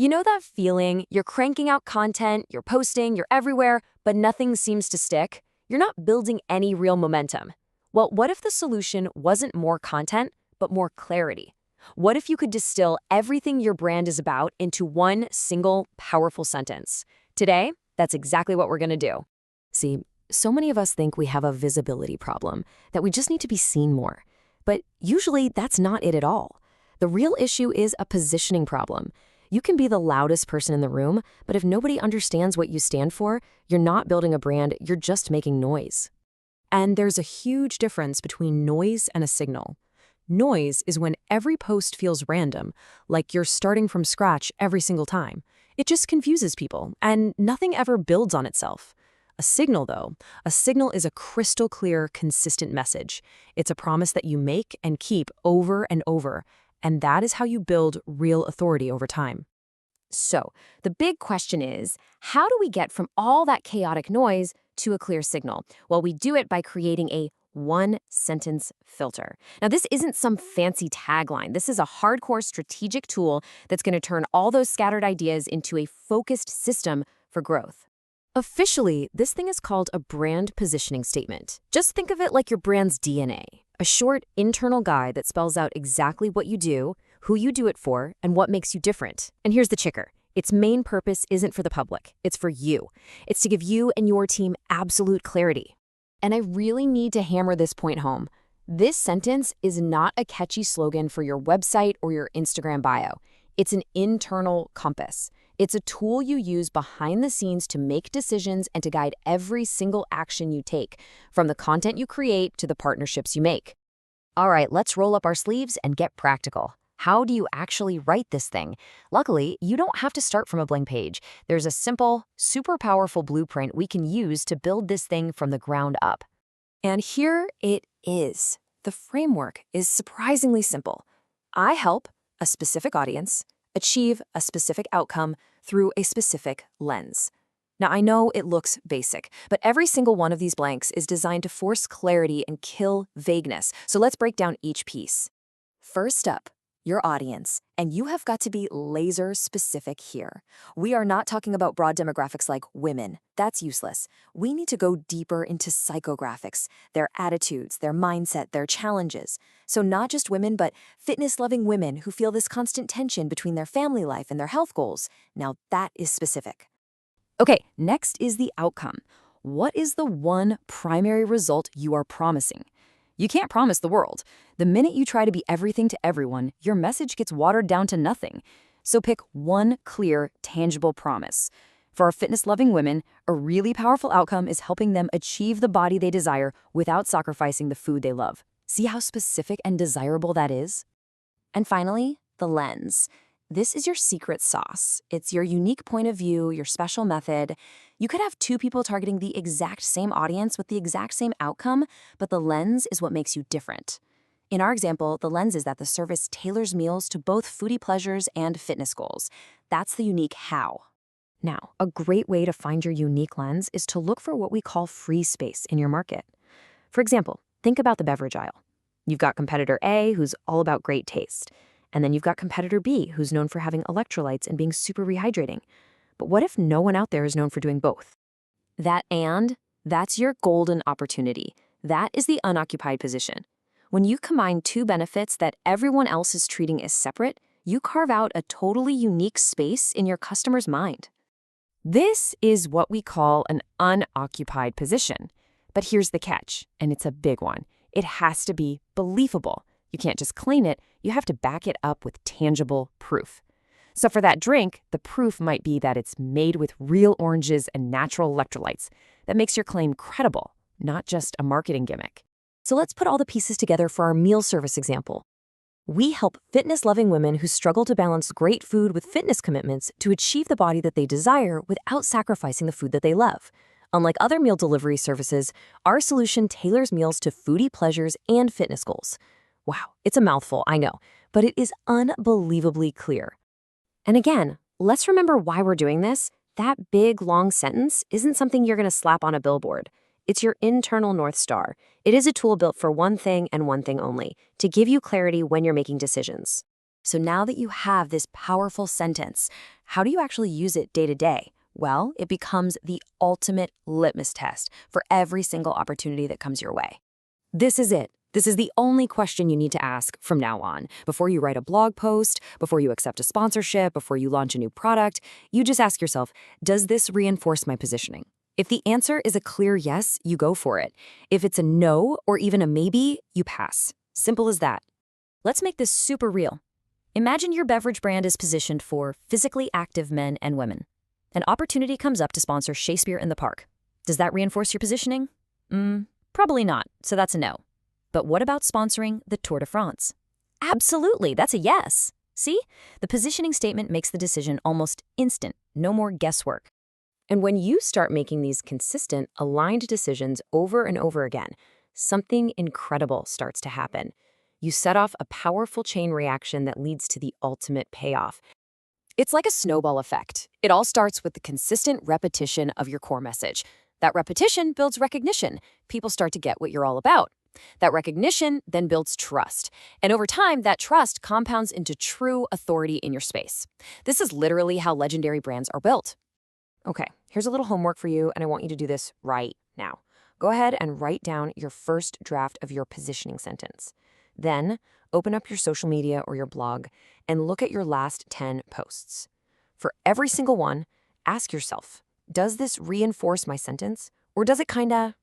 You know that feeling? You're cranking out content, you're posting, you're everywhere, but nothing seems to stick? You're not building any real momentum. Well, what if the solution wasn't more content, but more clarity? What if you could distill everything your brand is about into one single, powerful sentence? Today, that's exactly what we're going to do. See, so many of us think we have a visibility problem, that we just need to be seen more. But usually, that's not it at all. The real issue is a positioning problem. You can be the loudest person in the room, but if nobody understands what you stand for, you're not building a brand, you're just making noise. And there's a huge difference between noise and a signal. Noise is when every post feels random, like you're starting from scratch every single time. It just confuses people, and nothing ever builds on itself. A signal, though, a signal is a crystal clear, consistent message. It's a promise that you make and keep over and over, and that is how you build real authority over time. So, the big question is, how do we get from all that chaotic noise to a clear signal? Well, we do it by creating a one-sentence filter. Now, this isn't some fancy tagline. This is a hardcore strategic tool that's going to turn all those scattered ideas into a focused system for growth. Officially, this thing is called a brand positioning statement. Just think of it like your brand's DNA, a short internal guide that spells out exactly what you do, who you do it for, and what makes you different. And here's the kicker. Its main purpose isn't for the public. It's for you. It's to give you and your team absolute clarity. And I really need to hammer this point home. This sentence is not a catchy slogan for your website or your Instagram bio. It's an internal compass. It's a tool you use behind the scenes to make decisions and to guide every single action you take, from the content you create to the partnerships you make. All right, let's roll up our sleeves and get practical. How do you actually write this thing? Luckily, you don't have to start from a blank page. There's a simple, super powerful blueprint we can use to build this thing from the ground up. And here it is. The framework is surprisingly simple. I help a specific audience achieve a specific outcome through a specific lens. Now, I know it looks basic, but every single one of these blanks is designed to force clarity and kill vagueness. So let's break down each piece. First up, your audience, and you have got to be laser specific here. We are not talking about broad demographics like women. That's useless. We need to go deeper into psychographics, their attitudes, their mindset, their challenges. So not just women, but fitness-loving women who feel this constant tension between their family life and their health goals. Now that is specific. Okay, next is the outcome. What is the one primary result you are promising? You can't promise the world. The minute you try to be everything to everyone, your message gets watered down to nothing. So pick one clear, tangible promise. For our fitness-loving women, a really powerful outcome is helping them achieve the body they desire without sacrificing the food they love. See how specific and desirable that is? And finally, the lens. This is your secret sauce. It's your unique point of view, your special method. You could have two people targeting the exact same audience with the exact same outcome, but the lens is what makes you different. In our example, the lens is that the service tailors meals to both foodie pleasures and fitness goals. That's the unique how. Now, a great way to find your unique lens is to look for what we call free space in your market. For example, think about the beverage aisle. You've got competitor A, who's all about great taste. And then you've got competitor B, who's known for having electrolytes and being super rehydrating. But what if no one out there is known for doing both? That's your golden opportunity. That is the unoccupied position. When you combine two benefits that everyone else is treating as separate, you carve out a totally unique space in your customer's mind. This is what we call an unoccupied position. But here's the catch, and it's a big one. It has to be believable. You can't just claim it, you have to back it up with tangible proof. So for that drink, the proof might be that it's made with real oranges and natural electrolytes. That makes your claim credible, not just a marketing gimmick. So let's put all the pieces together for our meal service example. We help fitness-loving women who struggle to balance great food with fitness commitments to achieve the body that they desire without sacrificing the food that they love. Unlike other meal delivery services, our solution tailors meals to foodie pleasures and fitness goals. Wow, it's a mouthful, I know, but it is unbelievably clear. And again, let's remember why we're doing this. That big, long sentence isn't something you're going to slap on a billboard. It's your internal North Star. It is a tool built for one thing and one thing only, to give you clarity when you're making decisions. So now that you have this powerful sentence, how do you actually use it day to day? Well, it becomes the ultimate litmus test for every single opportunity that comes your way. This is it. This is the only question you need to ask from now on. Before you write a blog post, before you accept a sponsorship, before you launch a new product, you just ask yourself, does this reinforce my positioning? If the answer is a clear yes, you go for it. If it's a no or even a maybe, you pass. Simple as that. Let's make this super real. Imagine your beverage brand is positioned for physically active men and women. An opportunity comes up to sponsor Shakespeare in the Park. Does that reinforce your positioning? Probably not, so that's a no. But what about sponsoring the Tour de France? Absolutely, that's a yes. See? The positioning statement makes the decision almost instant, no more guesswork. And when you start making these consistent, aligned decisions over and over again, something incredible starts to happen. You set off a powerful chain reaction that leads to the ultimate payoff. It's like a snowball effect. It all starts with the consistent repetition of your core message. That repetition builds recognition. People start to get what you're all about. That recognition then builds trust. And over time, that trust compounds into true authority in your space. This is literally how legendary brands are built. Okay, here's a little homework for you, and I want you to do this right now. Go ahead and write down your first draft of your positioning sentence. Then, open up your social media or your blog and look at your last 10 posts. For every single one, ask yourself, does this reinforce my sentence, or does it kinda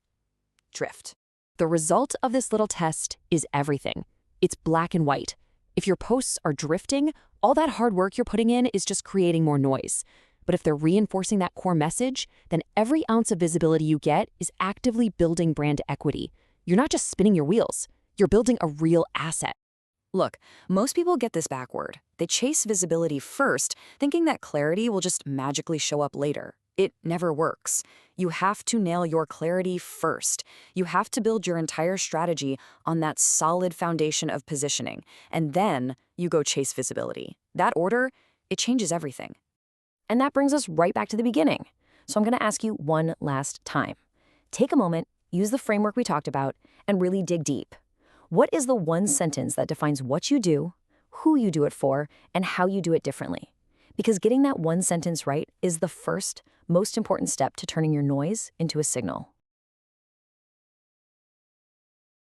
drift? The result of this little test is everything. It's black and white. If your posts are drifting, all that hard work you're putting in is just creating more noise. But if they're reinforcing that core message, then every ounce of visibility you get is actively building brand equity. You're not just spinning your wheels. You're building a real asset. Look, most people get this backward. They chase visibility first, thinking that clarity will just magically show up later. It never works. You have to nail your clarity first. You have to build your entire strategy on that solid foundation of positioning, and then you go chase visibility. That order, it changes everything. And that brings us right back to the beginning. So I'm going to ask you one last time. Take a moment, use the framework we talked about, and really dig deep. What is the one sentence that defines what you do, who you do it for, and how you do it differently? Because getting that one sentence right is the first, most important step to turning your noise into a signal.